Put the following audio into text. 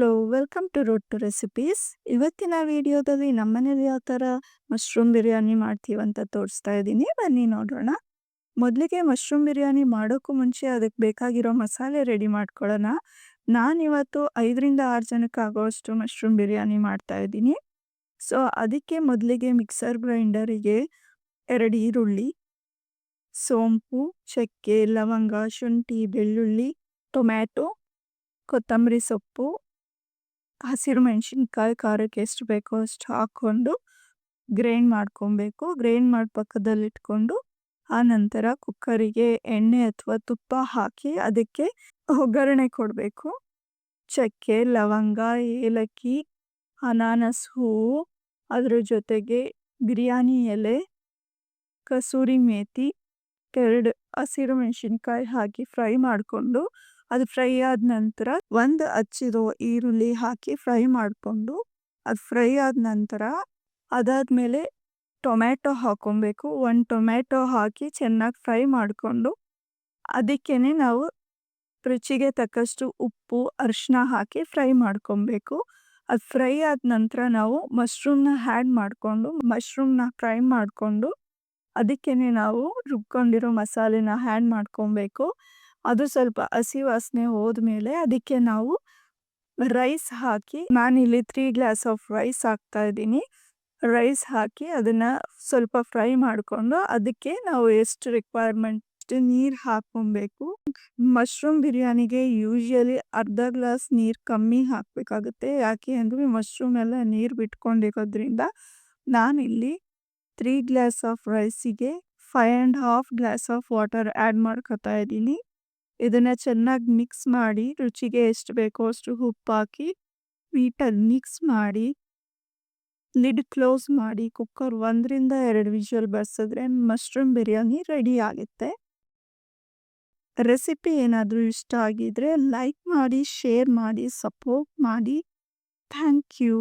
Hello, welcome to road to recipes. ಇವತ್ತಿನ ವಿಡಿಯೋದಲ್ಲಿ ನಮ್ಮನೇಲಿ ಯಾವ ಥರ ಮಶ್ರೂಮ್ ಬಿರಿಯಾನಿ ಮಾಡ್ತೀವಂತ ತೋರಿಸ್ತಾ ಇದ್ದೀನಿ. ಬನ್ನಿ ನೋಡೋಣ. ಮೊದಲಿಗೆ ಮಶ್ರೂಮ್ ಬಿರಿಯಾನಿ ಮಾಡೋಕ್ಕೂ ಮುಂಚೆ ಅದಕ್ಕೆ ಬೇಕಾಗಿರೋ ಮಸಾಲೆ ರೆಡಿ ಮಾಡ್ಕೊಳ್ಳೋಣ. ನಾನಿವತ್ತು 5ರಿಂದ 6 ಜನಕ್ಕೆ ಆಗೋವಷ್ಟು ಮಶ್ರೂಮ್ ಬಿರಿಯಾನಿ ಮಾಡ್ತಾ ಇದ್ದೀನಿ. ಸೊ ಅದಕ್ಕೆ ಮೊದಲಿಗೆ ಮಿಕ್ಸರ್ ಗ್ರೈಂಡರಿಗೆ 2 ಈರುಳ್ಳಿ, ಸೋಂಪು, ಚಕ್ಕೆ, ಲವಂಗ, ಶುಂಠಿ, ಬೆಳ್ಳುಳ್ಳಿ, ಟೊಮ್ಯಾಟೊ, ಕೊತ್ತಂಬರಿ ಸೊಪ್ಪು, ಹಸಿರು ಮೆಣಸಿನ್ಕಾಯಿ ಖಾರಕ್ಕೆ ಎಷ್ಟು ಬೇಕೋ ಅಷ್ಟು ಹಾಕ್ಕೊಂಡು ಗ್ರೈಂಡ್ ಮಾಡ್ಕೊಬೇಕು. ಗ್ರೈಂಡ್ ಮಾಡಿ ಪಕ್ಕದಲ್ಲಿಟ್ಕೊಂಡು ಆನಂತರ ಕುಕ್ಕರಿಗೆ ಎಣ್ಣೆ ಅಥವಾ ತುಪ್ಪ ಹಾಕಿ ಅದಕ್ಕೆ ಒಗ್ಗರಣೆ ಕೊಡಬೇಕು. ಚಕ್ಕೆ, ಲವಂಗ, ಏಲಕ್ಕಿ, ಅನಾನಸ್ ಹೂವು, ಅದ್ರ ಜೊತೆಗೆ ಬಿರಿಯಾನಿ ಎಲೆ, ಕಸೂರಿ ಮೇಥಿ, 2 ಹಸಿರು ಮೆಣಸಿನ್ಕಾಯಿ ಹಾಕಿ ಫ್ರೈ ಮಾಡಿಕೊಂಡು ಅದು ಫ್ರೈ ಆದ ನಂತರ ಒಂದು ಹಚ್ಚಿರೋ ಈರುಳ್ಳಿ ಹಾಕಿ ಫ್ರೈ ಮಾಡಿಕೊಂಡು ಅದು ಫ್ರೈ ಆದ ನಂತರ ಅದಾದಮೇಲೆ ಟೊಮ್ಯಾಟೊ ಹಾಕ್ಕೊಬೇಕು. 1 ಟೊಮ್ಯಾಟೊ ಹಾಕಿ ಚೆನ್ನಾಗಿ ಫ್ರೈ ಮಾಡಿಕೊಂಡು ಅದಕ್ಕೇ ನಾವು ರುಚಿಗೆ ತಕ್ಕಷ್ಟು ಉಪ್ಪು, ಅರಿಶಿನ ಹಾಕಿ ಫ್ರೈ ಮಾಡ್ಕೊಬೇಕು. ಅದು ಫ್ರೈ ಆದ ನಂತರ ನಾವು ಮಶ್ರೂಮ್ನ ಆ್ಯಡ್ ಮಾಡಿಕೊಂಡು ಮಶ್ರೂಮ್ನ ಫ್ರೈ ಮಾಡಿಕೊಂಡು ಅದಕ್ಕೇ ನಾವು ರುಬ್ಕೊಂಡಿರೋ ಮಸಾಲೆನ ಆ್ಯಡ್ ಮಾಡ್ಕೊಬೇಕು. ಅದು ಸ್ವಲ್ಪ ಹಸಿ ವಾಸನೆ ಹೋದ್ಮೇಲೆ ಅದಕ್ಕೆ ನಾವು ರೈಸ್ ಹಾಕಿ, ನಾನಿಲ್ಲಿ 3 ಗ್ಲಾಸ್ ಆಫ್ ರೈಸ್ ಹಾಕ್ತಾ ಇದ್ದೀನಿ. ರೈಸ್ ಹಾಕಿ ಅದನ್ನು ಸ್ವಲ್ಪ ಫ್ರೈ ಮಾಡಿಕೊಂಡು ಅದಕ್ಕೆ ನಾವು ಎಷ್ಟು ರಿಕ್ವೈರ್ಮೆಂಟ್ ನೀರು ಹಾಕ್ಕೊಬೇಕು. ಮಶ್ರೂಮ್ ಬಿರಿಯಾನಿಗೆ ಯೂಶ್ವಲಿ ಅರ್ಧ ಗ್ಲಾಸ್ ನೀರು ಕಮ್ಮಿ ಹಾಕಬೇಕಾಗುತ್ತೆ. ಯಾಕೆ ಅಂದರೆ ಮಶ್ರೂಮ್ ಎಲ್ಲ ನೀರು ಬಿಟ್ಕೊಂಡಿರೋದ್ರಿಂದ. ನಾನಿಲ್ಲಿ 3 ಗ್ಲಾಸ್ ಆಫ್ ರೈಸಿಗೆ 5.5 ಗ್ಲಾಸ್ ಆಫ್ ವಾಟರ್ ಆ್ಯಡ್ ಮಾಡ್ಕೊತಾ ಇದ್ದೀನಿ. ಇದನ್ನು ಚೆನ್ನಾಗಿ ಮಿಕ್ಸ್ ಮಾಡಿ ರುಚಿಗೆ ಎಷ್ಟು ಬೇಕೋ ಅಷ್ಟು ಉಪ್ಪು ಹಾಕಿ ನೀಟಾಗಿ ಮಿಕ್ಸ್ ಮಾಡಿ ಲಿಡ್ ಕ್ಲೋಸ್ ಮಾಡಿ ಕುಕ್ಕರ್ 1ರಿಂದ 2 ವಿಷಲ್ ಬರ್ಸಿದ್ರೆ ಮಶ್ರೂಮ್ ಬಿರಿಯಾನಿ ರೆಡಿ ಆಗುತ್ತೆ. ರೆಸಿಪಿ ಏನಾದರೂ ಇಷ್ಟ ಆಗಿದ್ರೆ ಲೈಕ್ ಮಾಡಿ, ಶೇರ್ ಮಾಡಿ, ಸಪೋರ್ಟ್ ಮಾಡಿ. Thank you.